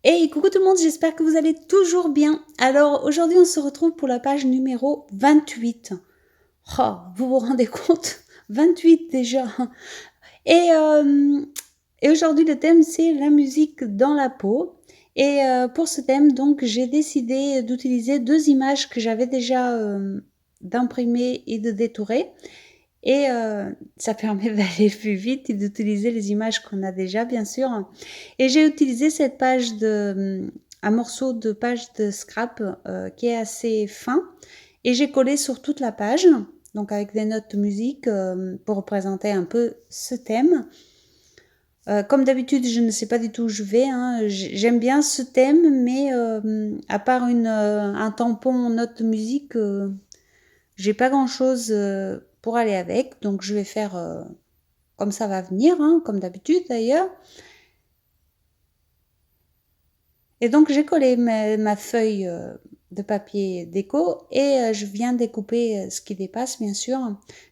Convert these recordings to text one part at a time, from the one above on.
Hey, coucou tout le monde, j'espère que vous allez toujours bien. Alors aujourd'hui, on se retrouve pour la page numéro 28. Oh, vous vous rendez compte? 28 déjà. Et, euh, et aujourd'hui, le thème, c'est la musique dans la peau. Et pour ce thème, donc, j'ai décidé d'utiliser deux images que j'avais déjà d'imprimer et de détourer. Et ça permet d'aller plus vite et d'utiliser les images qu'on a déjà, bien sûr. Et j'ai utilisé cette page un morceau de page de scrap qui est assez fin. Et j'ai collé sur toute la page, donc avec des notes de musique pour représenter un peu ce thème. Comme d'habitude, je ne sais pas du tout où je vais, hein. J'aime bien ce thème, mais à part un tampon note de musique, j'ai pas grand-chose pour aller avec, donc je vais faire comme ça va venir, hein, comme d'habitude d'ailleurs. Et donc j'ai collé ma feuille de papier déco et je viens découper ce qui dépasse, bien sûr.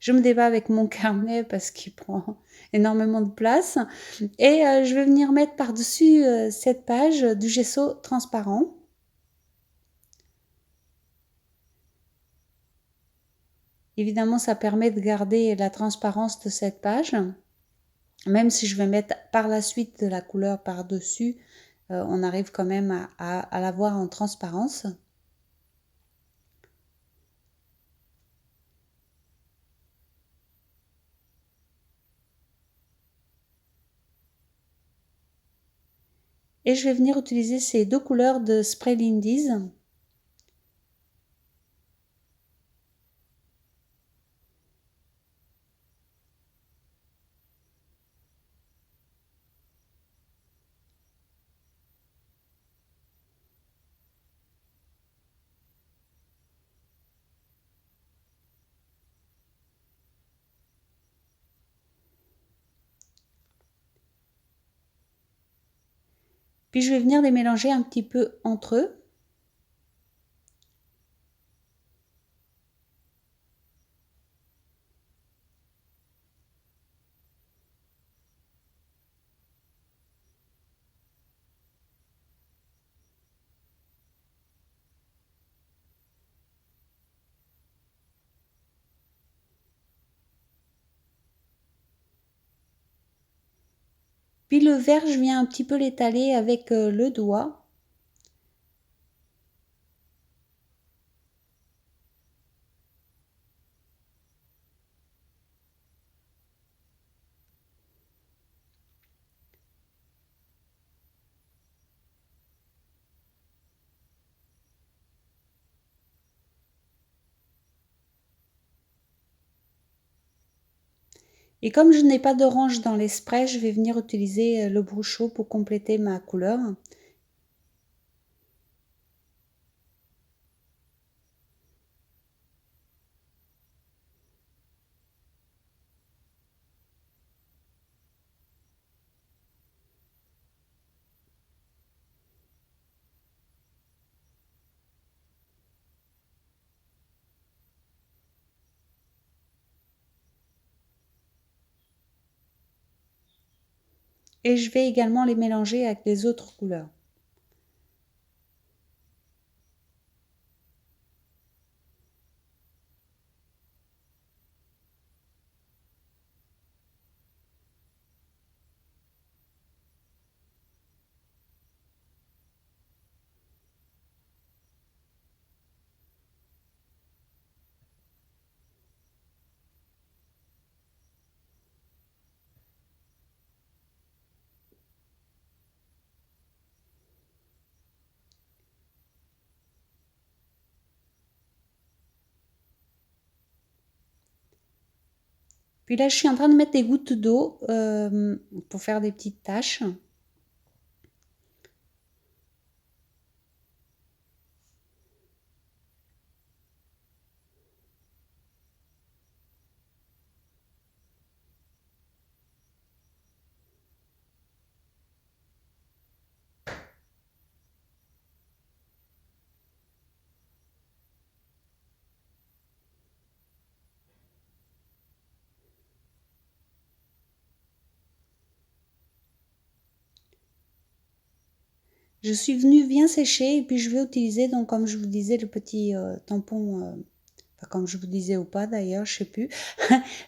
Je me débat avec mon carnet parce qu'il prend énormément de place. Et je vais venir mettre par-dessus cette page du gesso transparent. Évidemment, ça permet de garder la transparence de cette page. Même si je vais mettre par la suite de la couleur par-dessus, on arrive quand même à la voir en transparence. Et je vais venir utiliser ces deux couleurs de spray Lindy's. Puis je vais venir les mélanger un petit peu entre eux. Puis le vert, je viens un petit peu l'étaler avec le doigt. Et comme je n'ai pas d'orange dans les sprays, je vais venir utiliser le Brushot pour compléter ma couleur. Et je vais également les mélanger avec les autres couleurs. Puis là, je suis en train de mettre des gouttes d'eau pour faire des petites taches. Je suis venue bien sécher et puis je vais utiliser, donc comme je vous disais, le petit tampon, enfin comme je vous disais ou pas d'ailleurs, je sais plus,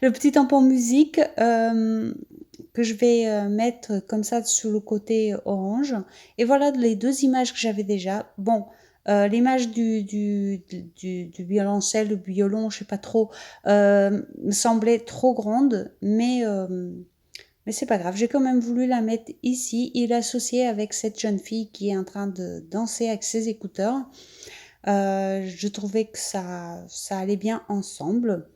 le petit tampon musique que je vais mettre comme ça sur le côté orange. Et voilà les deux images que j'avais déjà. Bon, l'image du violoncelle, du violon, je sais pas trop, me semblait trop grande, mais c'est pas grave, j'ai quand même voulu la mettre ici et l'associer avec cette jeune fille qui est en train de danser avec ses écouteurs. Je trouvais que ça allait bien ensemble.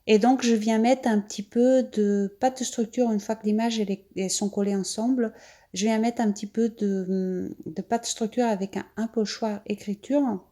Et donc, je viens mettre un petit peu de pâte de structure une fois que l'image et elles sont collées ensemble. Je viens mettre un petit peu de pâte de structure avec un pochoir écriture.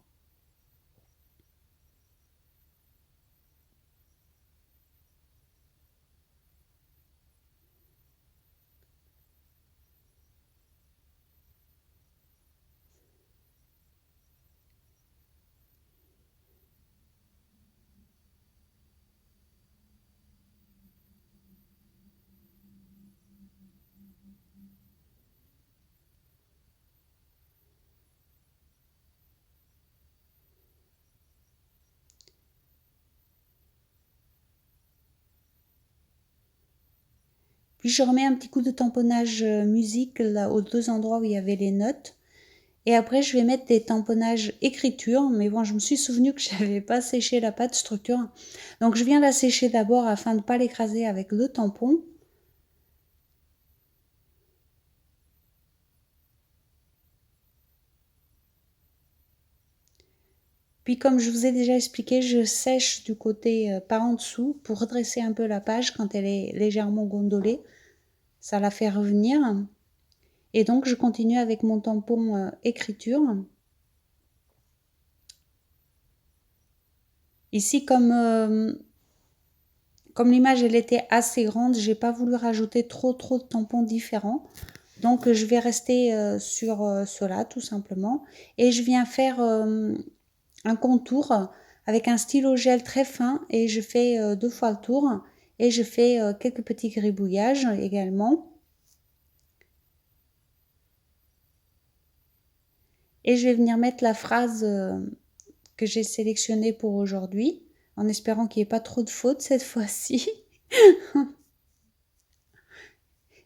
Puis je remets un petit coup de tamponnage musique là, aux deux endroits où il y avait les notes. Et après, je vais mettre des tamponnages écriture. Mais bon, je me suis souvenu que j'avais pas séché la pâte structure. Donc, je viens la sécher d'abord afin de ne pas l'écraser avec le tampon. Puis, comme je vous ai déjà expliqué, je sèche du côté par en dessous pour redresser un peu la page quand elle est légèrement gondolée. Ça la fait revenir. Et donc, je continue avec mon tampon écriture. Ici, comme l'image elle était assez grande, j'ai pas voulu rajouter trop de tampons différents. Donc je vais rester sur cela tout simplement. Et je viens faire un contour avec un stylo gel très fin et je fais deux fois le tour. Et je fais quelques petits gribouillages également. Et je vais venir mettre la phrase que j'ai sélectionnée pour aujourd'hui, en espérant qu'il n'y ait pas trop de fautes cette fois-ci.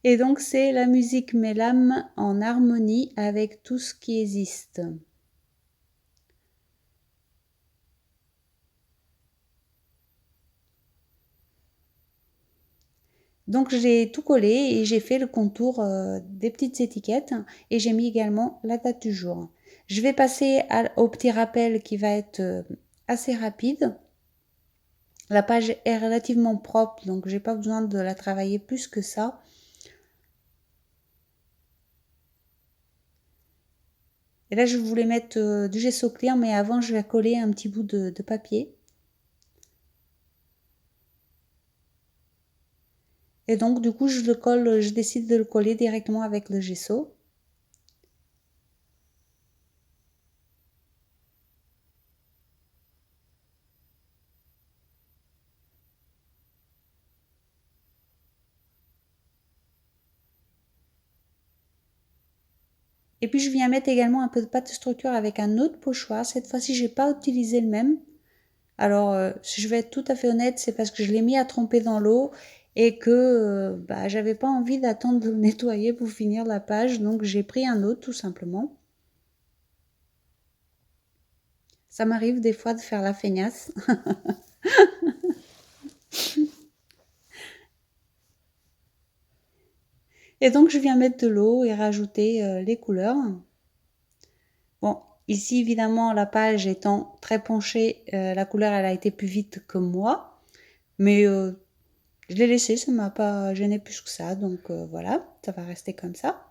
Et donc c'est la musique met l'âme en harmonie avec tout ce qui existe. Donc j'ai tout collé et j'ai fait le contour des petites étiquettes et j'ai mis également la date du jour. Je vais passer au petit rappel qui va être assez rapide. La page est relativement propre, donc j'ai pas besoin de la travailler plus que ça. Et là je voulais mettre du gesso clear, mais avant je vais coller un petit bout de papier. Et donc du coup je décide de le coller directement avec le gesso. Et puis je viens mettre également un peu de pâte de structure avec un autre pochoir. Cette fois-ci, j'ai pas utilisé le même. Alors, si je vais être tout à fait honnête, c'est parce que je l'ai mis à tremper dans l'eau et que j'avais pas envie d'attendre de le nettoyer pour finir la page. Donc j'ai pris un autre tout simplement. Ça m'arrive des fois de faire la feignasse. Et donc je viens mettre de l'eau et rajouter les couleurs. Bon, ici évidemment la page étant très penchée, la couleur elle a été plus vite que moi. Mais je l'ai laissé, ça m'a pas gêné plus que ça. Donc voilà, ça va rester comme ça.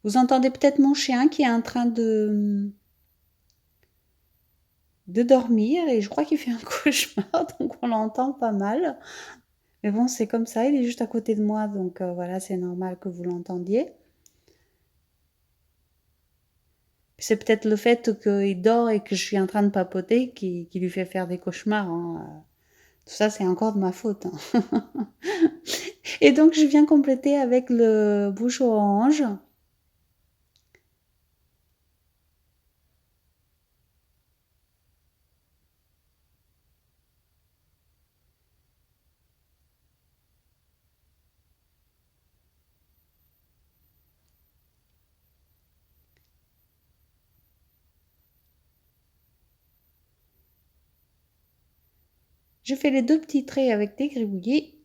Vous entendez peut-être mon chien qui est en train de dormir et je crois qu'il fait un cauchemar, donc on l'entend pas mal. Mais bon, c'est comme ça, il est juste à côté de moi, donc voilà, c'est normal que vous l'entendiez. C'est peut-être le fait qu'il dort et que je suis en train de papoter qui lui fait faire des cauchemars, hein. Tout ça, c'est encore de ma faute, hein. Et donc, je viens compléter avec le bouche orange. Je fais les deux petits traits avec des gribouillis.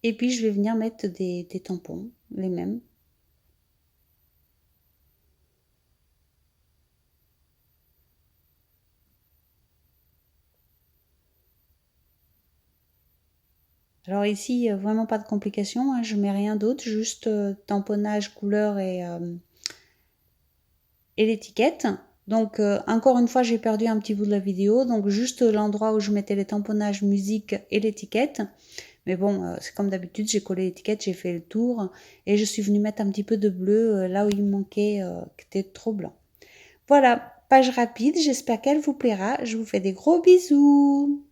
Et puis, je vais venir mettre des tampons, les mêmes. Alors ici, vraiment pas de complications, hein, je mets rien d'autre, juste tamponnage, couleur et l'étiquette. Donc encore une fois, j'ai perdu un petit bout de la vidéo, donc juste l'endroit où je mettais les tamponnages, musique et l'étiquette. Mais bon, c'est comme d'habitude, j'ai collé l'étiquette, j'ai fait le tour et je suis venue mettre un petit peu de bleu là où il me manquait, qui était trop blanc. Voilà, page rapide, j'espère qu'elle vous plaira. Je vous fais des gros bisous.